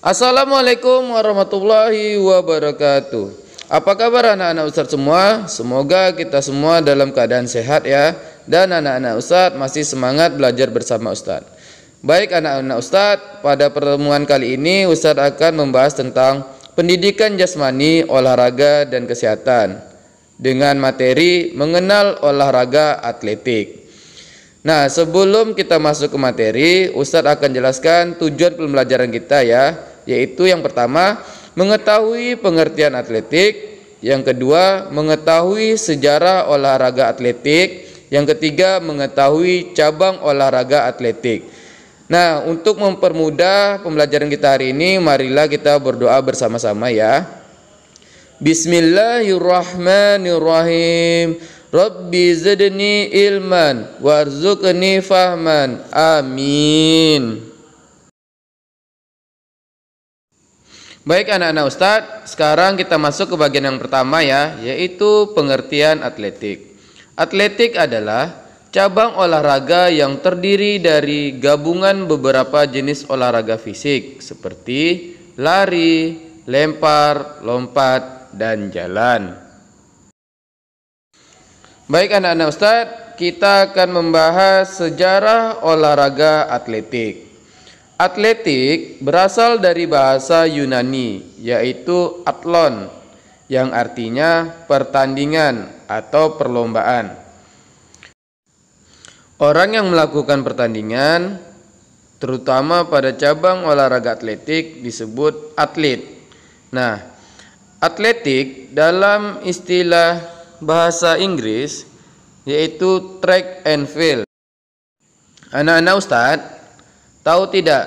Assalamualaikum warahmatullahi wabarakatuh. Apa kabar anak-anak Ustadz semua? Semoga kita semua dalam keadaan sehat ya. Dan anak-anak Ustadz masih semangat belajar bersama Ustadz. Baik anak-anak Ustadz, pada pertemuan kali ini Ustadz akan membahas tentang pendidikan jasmani, olahraga dan kesehatan dengan materi mengenal olahraga atletik. Nah, sebelum kita masuk ke materi, Ustadz akan jelaskan tujuan pembelajaran kita ya, yaitu yang pertama, mengetahui pengertian atletik, yang kedua, mengetahui sejarah olahraga atletik, yang ketiga, mengetahui cabang olahraga atletik. Nah, untuk mempermudah pembelajaran kita hari ini, marilah kita berdoa bersama-sama ya. Bismillahirrahmanirrahim. Rabbi zidni ilman warzuqni fahman. Amin. Baik anak-anak Ustadz, sekarang kita masuk ke bagian yang pertama ya, yaitu pengertian atletik. Atletik adalah cabang olahraga yang terdiri dari gabungan beberapa jenis olahraga fisik seperti lari, lempar, lompat, dan jalan. Baik anak-anak Ustadz, kita akan membahas sejarah olahraga atletik. Atletik berasal dari bahasa Yunani, yaitu atlon, yang artinya pertandingan atau perlombaan. Orang yang melakukan pertandingan, terutama pada cabang olahraga atletik, disebut atlet. Nah, atletik dalam istilah bahasa Inggris yaitu track and field. Anak-anak Ustadz, tahu tidak,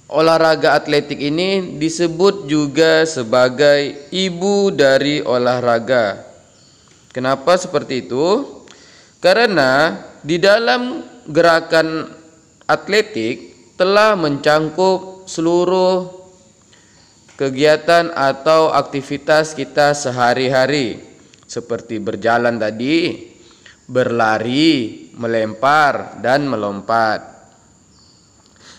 olahraga atletik ini disebut juga sebagai ibu dari olahraga. Kenapa seperti itu? Karena di dalam gerakan atletik telah mencangkup seluruh kegiatan atau aktivitas kita sehari-hari, seperti berjalan tadi, berlari, melempar, dan melompat.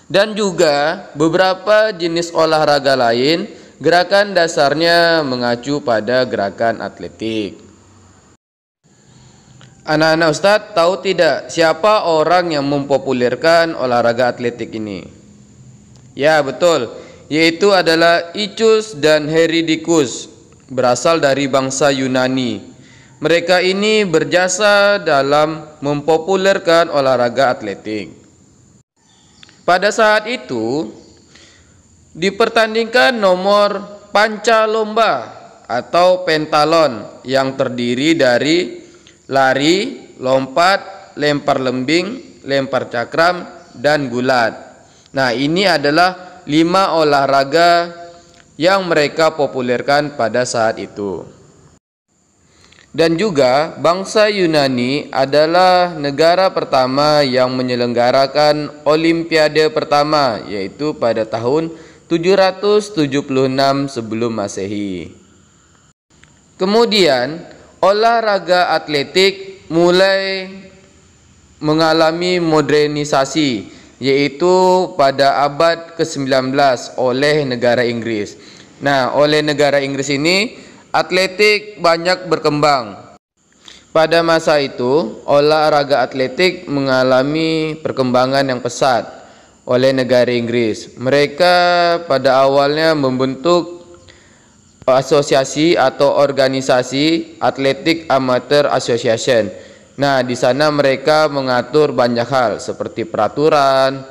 Dan juga beberapa jenis olahraga lain, gerakan dasarnya mengacu pada gerakan atletik. Anak-anak Ustadz, tahu tidak siapa orang yang mempopulerkan olahraga atletik ini? Ya betul, yaitu adalah Icus dan Heridicus, berasal dari bangsa Yunani. Mereka ini berjasa dalam mempopulerkan olahraga atletik. Pada saat itu dipertandingkan nomor pancalomba atau pentalon yang terdiri dari lari, lompat, lempar lembing, lempar cakram, dan gulat. Nah, ini adalah 5 olahraga yang mereka populerkan pada saat itu. Dan juga bangsa Yunani adalah negara pertama yang menyelenggarakan Olimpiade pertama, yaitu pada tahun 776 sebelum Masehi. Kemudian olahraga atletik mulai mengalami modernisasi, yaitu pada abad ke-19 oleh negara Inggris. Nah, oleh negara Inggris ini atletik banyak berkembang. Pada masa itu, olahraga atletik mengalami perkembangan yang pesat oleh negara Inggris. Mereka pada awalnya membentuk asosiasi atau organisasi Athletic Amateur Association. Nah, di sana mereka mengatur banyak hal seperti peraturan,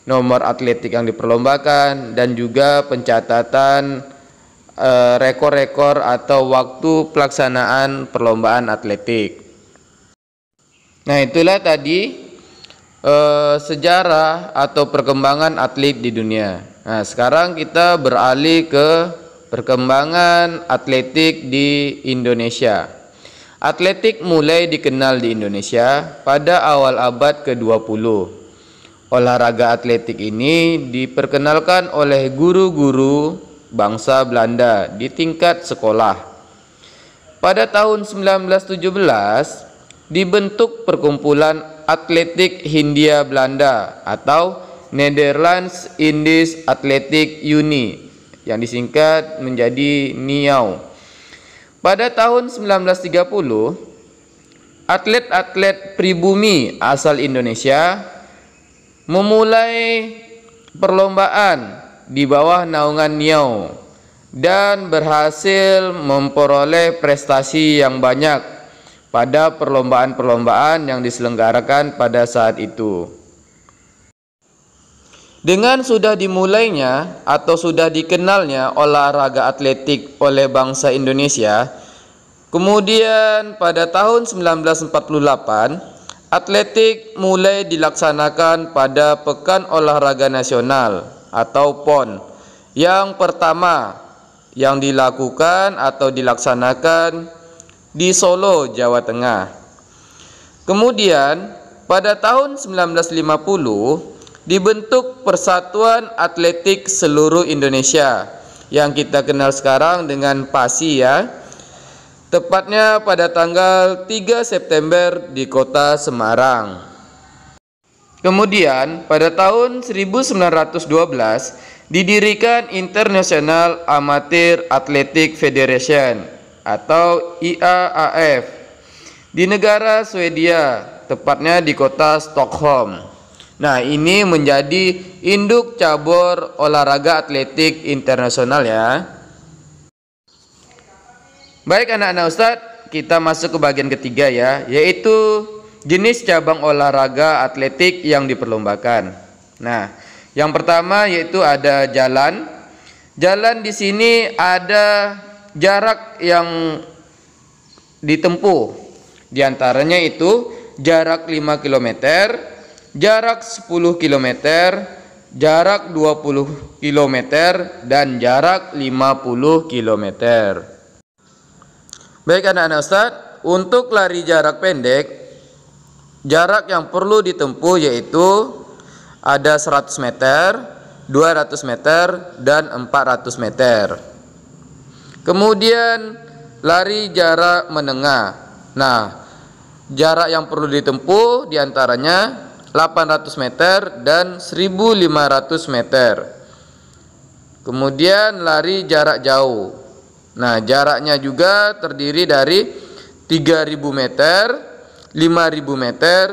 nomor atletik yang diperlombakan, dan juga pencatatan rekor-rekor atau waktu pelaksanaan perlombaan atletik. Nah, itulah tadi sejarah atau perkembangan atlet di dunia. Nah, sekarang kita beralih ke perkembangan atletik di Indonesia. Atletik mulai dikenal di Indonesia pada awal abad ke-20. Olahraga atletik ini diperkenalkan oleh guru-guru bangsa Belanda di tingkat sekolah. Pada tahun 1917 dibentuk Perkumpulan Atletik Hindia Belanda atau Netherlands Indies Athletic Unie, yang disingkat menjadi NIAU. Pada tahun 1930, atlet-atlet pribumi asal Indonesia memulai perlombaan di bawah naungan NIAU dan berhasil memperoleh prestasi yang banyak pada perlombaan-perlombaan yang diselenggarakan pada saat itu. Dengan sudah dimulainya atau sudah dikenalnya olahraga atletik oleh bangsa Indonesia, kemudian pada tahun 1948, atletik mulai dilaksanakan pada Pekan Olahraga Nasional atau PON yang pertama yang dilakukan atau dilaksanakan di Solo, Jawa Tengah. Kemudian pada tahun 1950 dibentuk Persatuan Atletik Seluruh Indonesia yang kita kenal sekarang dengan PASI ya. Tepatnya pada tanggal 3 September di kota Semarang. Kemudian pada tahun 1912 didirikan International Amateur Athletic Federation atau IAAF di negara Swedia, tepatnya di kota Stockholm. Nah, ini menjadi induk cabur olahraga atletik internasional ya. Baik anak-anak Ustadz, kita masuk ke bagian ketiga ya, yaitu jenis cabang olahraga atletik yang diperlombakan. Nah, yang pertama yaitu ada jalan. Jalan di sini ada jarak yang ditempuh. Di antaranya itu jarak 5 km, jarak 10 km, jarak 20 km, dan jarak 50 km. Baik anak-anak Ustadz, untuk lari jarak pendek, jarak yang perlu ditempuh yaitu ada 100 meter, 200 meter, dan 400 meter. Kemudian lari jarak menengah. Nah, jarak yang perlu ditempuh diantaranya 800 meter dan 1500 meter. Kemudian lari jarak jauh. Nah, jaraknya juga terdiri dari 3000 meter, 5000 meter,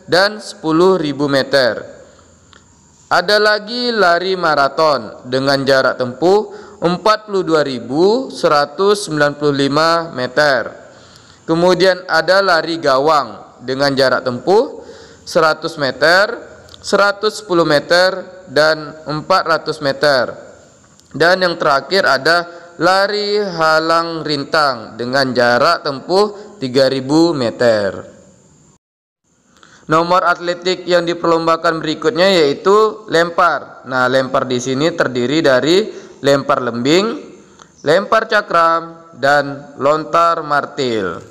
dan 10.000 meter. Ada lagi lari maraton dengan jarak tempuh 42.195 meter. Kemudian ada lari gawang dengan jarak tempuh 100 meter, 110 meter, dan 400 meter. Dan yang terakhir ada lari halang rintang dengan jarak tempuh 3000 meter. Nomor atletik yang diperlombakan berikutnya yaitu lempar. Nah, lempar di sini terdiri dari lempar lembing, lempar cakram, dan lontar martil.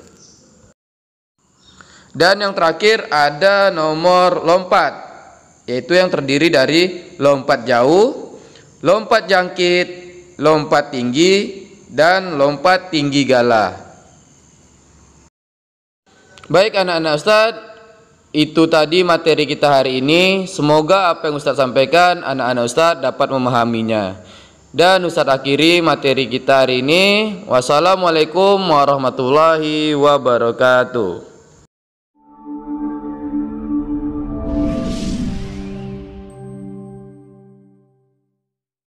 Dan yang terakhir ada nomor lompat, yaitu yang terdiri dari lompat jauh, lompat jangkit, lompat tinggi, dan lompat tinggi galah. Baik anak-anak Ustadz, itu tadi materi kita hari ini. Semoga apa yang Ustadz sampaikan anak-anak Ustadz dapat memahaminya. Dan Ustadz akhiri materi kita hari ini. Wassalamualaikum warahmatullahi wabarakatuh.